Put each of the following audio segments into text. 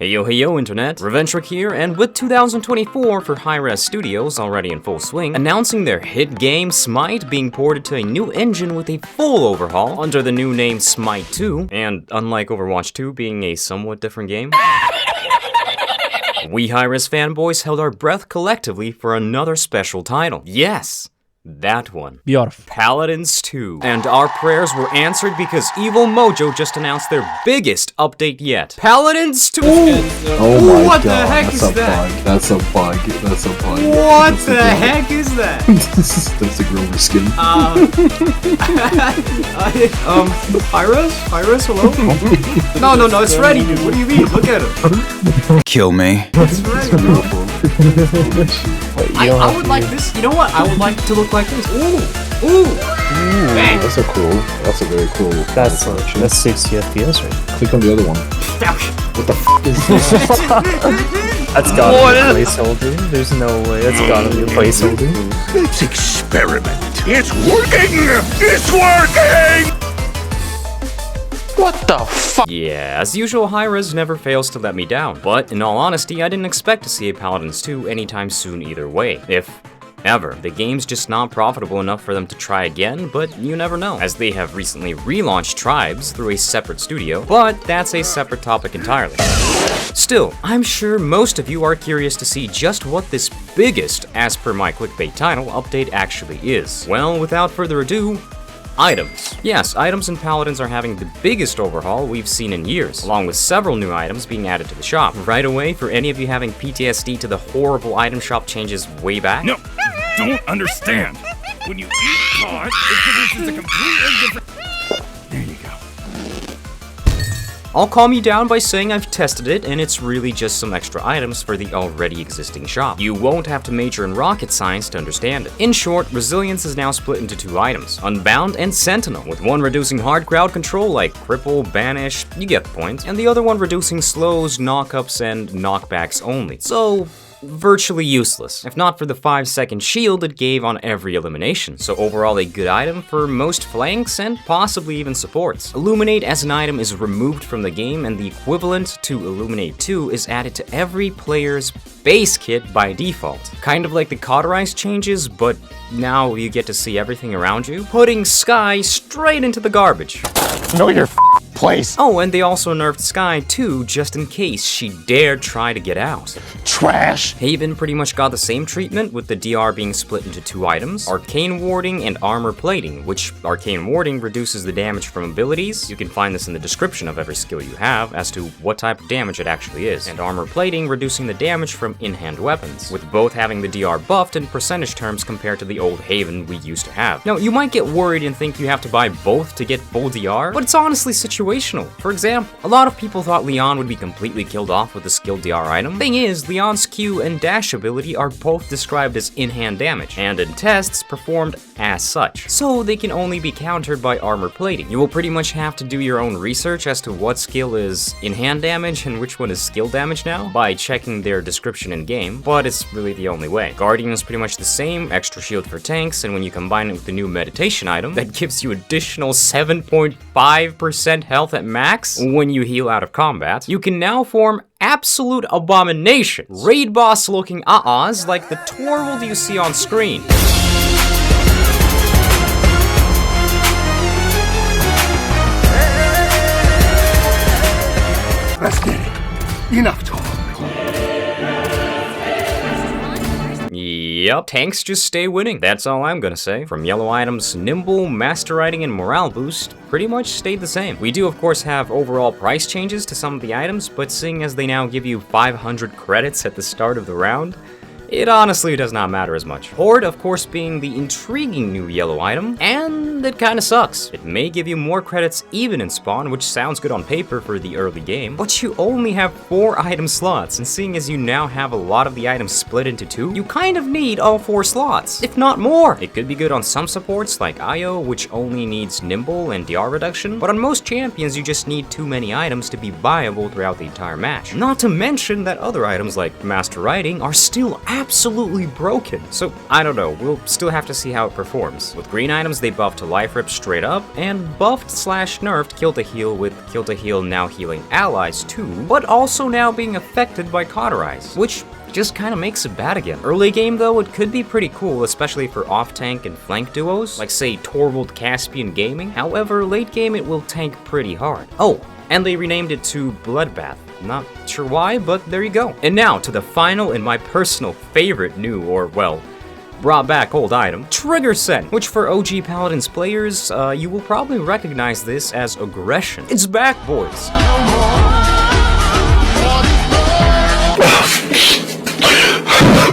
Hey yo internet, Reventric here, and with 2024 for Hi-Res Studios already in full swing, announcing their hit game Smite being ported to a new engine with a full overhaul under the new name Smite 2, and unlike Overwatch 2 being a somewhat different game, we Hi-Res fanboys held our breath collectively for another special title. Yes! That one. Beautiful. Paladins 2. And our prayers were answered because Evil Mojo just announced their biggest update yet. Paladins 2! Oh my what god, the heck that's is a that? bug. That's a bug. That's a bug. What That's the heck is that? That's a Grover skin. Hi-Res, hello? No, it's ready, dude. What do you mean? Look at him. Kill me. It's ready, bro. I would like this. You know what? I would like it to look like this. Ooh. Bang. That's a very cool. That's 60 FPS, right? Click on the other one. What the f is this? That's gotta be a placeholder. There's no way. That's gotta be a placeholder. Let's experiment. It's working! It's working! What the fuck? Yeah, as usual, Hi-Res never fails to let me down. But in all honesty, I didn't expect to see a Paladins 2 anytime soon either way. If ever. The game's just not profitable enough for them to try again, but you never know, as they have recently relaunched Tribes through a separate studio, but that's a separate topic entirely. Still, I'm sure most of you are curious to see just what this biggest, as per my clickbait title, update actually is. Well, without further ado, items. Yes, items in Paladins are having the biggest overhaul we've seen in years, along with several new items being added to the shop. Right away, for any of you having PTSD to the horrible item shop changes way back, No, don't understand. When you eat pot, it produces a completely different... There you go. I'll calm you down by saying I've tested it, and it's really just some extra items for the already existing shop. You won't have to major in rocket science to understand it. In short, Resilience is now split into two items, Unbound and Sentinel, with one reducing hard crowd control like Cripple, Banish, you get the point, and the other one reducing slows, knockups, and knockbacks only. So, virtually useless, if not for the 5-second shield it gave on every elimination, so overall a good item for most flanks and possibly even supports. Illuminate as an item is removed from the game, and the equivalent to Illuminate 2 is added to every player's base kit by default. Kind of like the Cauterize changes, but now you get to see everything around you, putting Sky straight into the garbage. Know your place. Oh, and they also nerfed Sky too, just in case she dared try to get out. Trash. Haven pretty much got the same treatment, with the DR being split into two items, Arcane Warding and Armor Plating, which Arcane Warding reduces the damage from abilities. You can find this in the description of every skill you have as to what type of damage it actually is, and Armor Plating reducing the damage from in-hand weapons, with both having the DR buffed in percentage terms compared to the old Haven we used to have. Now, you might get worried and think you have to buy both to get full DR, but it's honestly situational. For example, a lot of people thought Leon would be completely killed off with a skilled DR item. Thing is, Leon's Q and dash ability are both described as in-hand damage, and in tests performed as such, so they can only be countered by armor plating. You will pretty much have to do your own research as to what skill is in-hand damage and which one is skill damage now, by checking their description in-game, but it's really the only way. Guardian is pretty much the same, extra shield for tanks, and when you combine it with the new meditation item, that gives you additional 7.5% health at max when you heal out of combat, you can now form absolute abominations, raid boss looking ahs like the Torvald you see on screen. Let's get it. Enough talk. Yep, tanks just stay winning. That's all I'm gonna say. From yellow items, Nimble, Master Riding, and Morale Boost pretty much stayed the same. We do of course have overall price changes to some of the items, but seeing as they now give you 500 credits at the start of the round, it honestly does not matter as much. Hoard, of course, being the intriguing new yellow item, and it kinda sucks. It may give you more credits even in spawn, which sounds good on paper for the early game, but you only have 4 item slots, and seeing as you now have a lot of the items split into 2, you kind of need all 4 slots, if not more. It could be good on some supports like Io, which only needs Nimble and DR reduction, but on most champions you just need too many items to be viable throughout the entire match. Not to mention that other items like Master Riding are still absolutely broken. So I don't know, we'll still have to see how it performs. With green items, they buffed to life rip straight up, and buffed / nerfed Kill to Heal with Kill to Heal now healing allies too, but also now being affected by Cauterize, which just kind of makes it bad again. Early game though, it could be pretty cool, especially for off-tank and flank duos, like say Torvald Caspian Gaming. However, late game it will tank pretty hard. Oh, and they renamed it to Bloodbath. Not sure why, but there you go. And now to the final and my personal favorite new, or well, brought back old item, Trigger Scent, which for OG Paladins players, you will probably recognize this as Aggression. It's back, boys.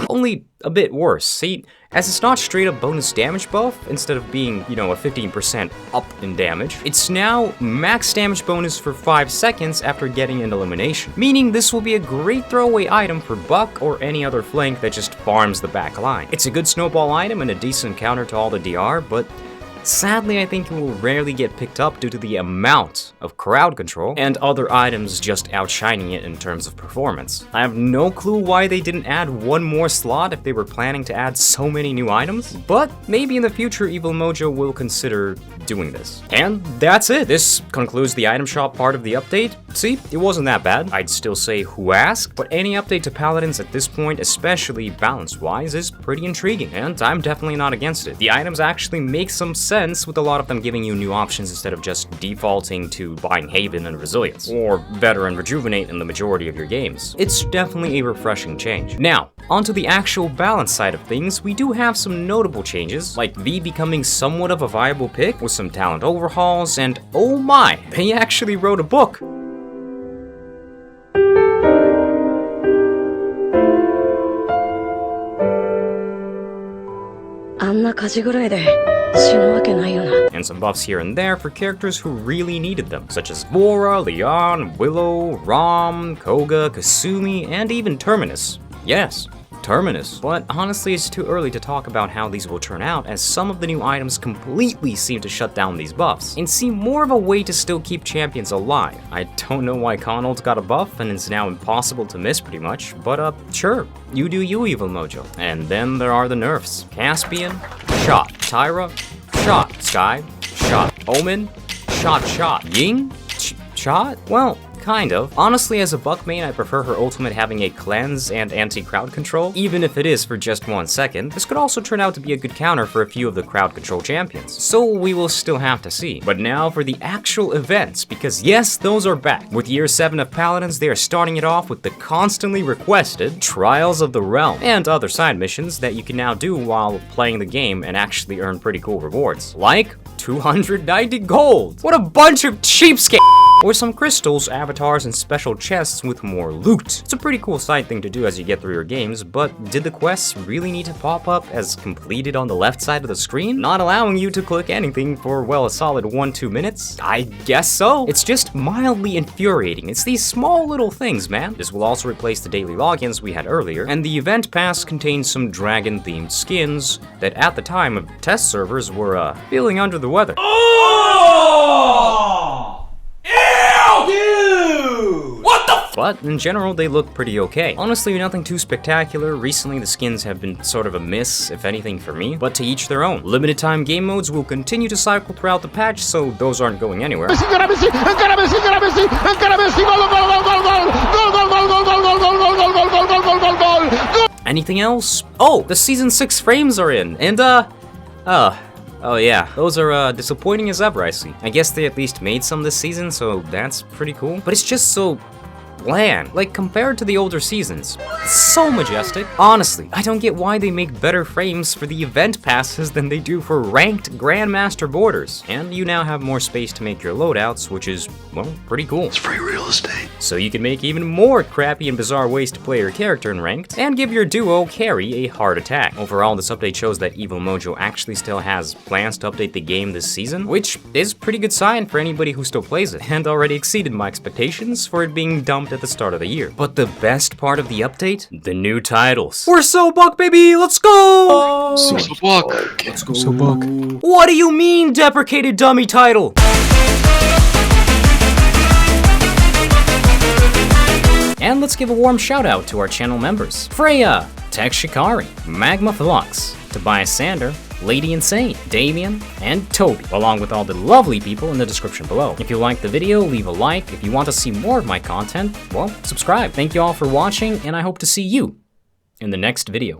Only a bit worse. See, as it's not straight up bonus damage buff, instead of being, you know, a 15% up in damage, it's now max damage bonus for 5 seconds after getting an elimination. Meaning this will be a great throwaway item for Buck or any other flank that just farms the back line. It's a good snowball item and a decent counter to all the DR, but sadly, I think it will rarely get picked up due to the amount of crowd control and other items just outshining it in terms of performance. I have no clue why they didn't add one more slot if they were planning to add so many new items, but maybe in the future Evil Mojo will consider doing this. And that's it. This concludes the item shop part of the update. See, it wasn't that bad. I'd still say who asked, but any update to Paladins at this point, especially balance-wise, is pretty intriguing, and I'm definitely not against it. The items actually make some sense, with a lot of them giving you new options instead of just defaulting to buying Haven and Resilience, or Veteran Rejuvenate in the majority of your games. It's definitely a refreshing change. Now, onto the actual balance side of things, we do have some notable changes, like V becoming somewhat of a viable pick with some talent overhauls, and oh my, they actually wrote a book! And some buffs here and there for characters who really needed them, such as Vora, Leon, Willow, Rom, Koga, Kasumi, and even Terminus. Yes, Terminus. But honestly, it's too early to talk about how these will turn out, as some of the new items completely seem to shut down these buffs, and seem more of a way to still keep champions alive. I don't know why Connald's got a buff, and it's now impossible to miss pretty much, but sure, you do you, Evil Mojo. And then there are the nerfs. Caspian, shot. Tyra, shot. Sky, shot. Omen, shot. Ying, shot? Well, kind of. Honestly, as a Buck main, I prefer her ultimate having a cleanse and anti-crowd control, even if it is for just 1 second. This could also turn out to be a good counter for a few of the crowd control champions, so we will still have to see. But now for the actual events, because yes, those are back. With year 7 of Paladins, they are starting it off with the constantly requested Trials of the Realm, and other side missions that you can now do while playing the game and actually earn pretty cool rewards, like 290 gold! What a bunch of cheapskates! Or some crystals, avatars, and special chests with more loot. It's a pretty cool side thing to do as you get through your games, but did the quests really need to pop up as completed on the left side of the screen, not allowing you to click anything for, well, a solid 1-2 minutes? I guess so. It's just mildly infuriating. It's these small little things, man. This will also replace the daily logins we had earlier, and the event pass contains some dragon-themed skins that at the time of test servers were, feeling under the weather. Oh! Dude! What the f— But in general, they look pretty okay. Honestly, nothing too spectacular. Recently, the skins have been sort of a miss, if anything, for me, but to each their own. Limited time game modes will continue to cycle throughout the patch, so those aren't going anywhere. Anything else? Oh, the Season 6 frames are in, and oh yeah, those are disappointing as ever, I see. I guess they at least made some this season, so that's pretty cool. But it's just so bland, like compared to the older seasons. It's so majestic. Honestly, I don't get why they make better frames for the event passes than they do for ranked Grandmaster borders. And you now have more space to make your loadouts, which is, well, pretty cool. It's free real estate. So you can make even more crappy and bizarre ways to play your character in ranked, and give your duo carry a hard attack. Overall, this update shows that Evil Mojo actually still has plans to update the game this season, which is a pretty good sign for anybody who still plays it, and already exceeded my expectations for it being dumped at the start of the year. But the best part of the update? The new titles. We're so Buck, baby! Let's go! So Buck. Let's go. So Buck. What do you mean, deprecated dummy title? And let's give a warm shout out to our channel members. Freya, Tech Shikari, Magma Flux, Tobias Sander, Lady Insane, Damien, and Toby, along with all the lovely people in the description below. If you liked the video, leave a like. If you want to see more of my content, well, subscribe. Thank you all for watching, and I hope to see you in the next video.